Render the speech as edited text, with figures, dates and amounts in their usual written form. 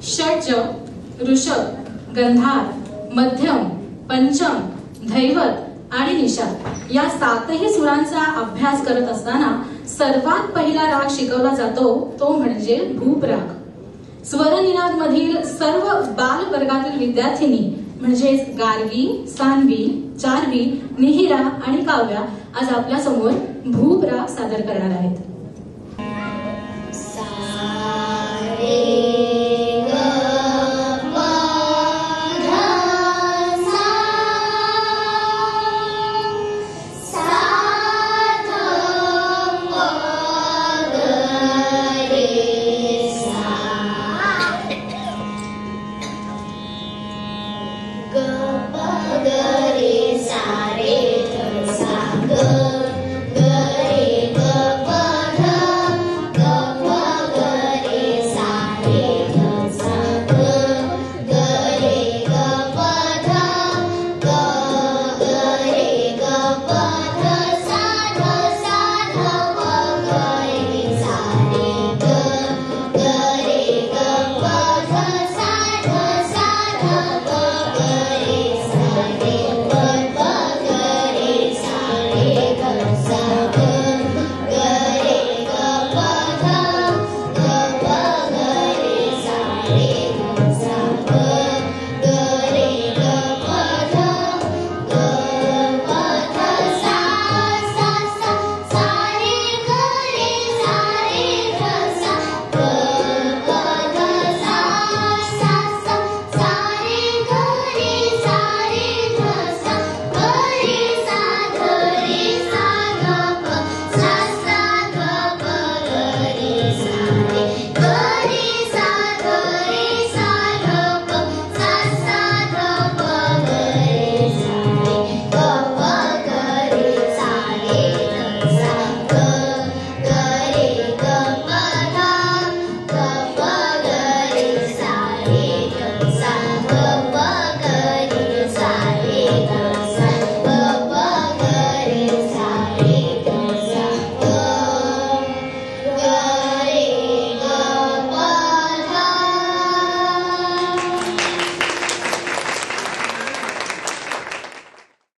षड्ज, ऋषभ, गंधार, मध्यम, पंचम, धैवत आणि निषाद या 7ही सुरांचा अभ्यास करत असताना सर्वात पहिला राग शिकवला जातो तो म्हणजे भूप राग. स्वरनिनाद मधील सर्व बाल वर्गातील विद्यार्थिनी म्हणजेच गार्गी, सान्वी, चार्वी, मिहिरा आणि काव्या आज आपल्या समोर भूप राग सादर करणार आहेत. Yeah.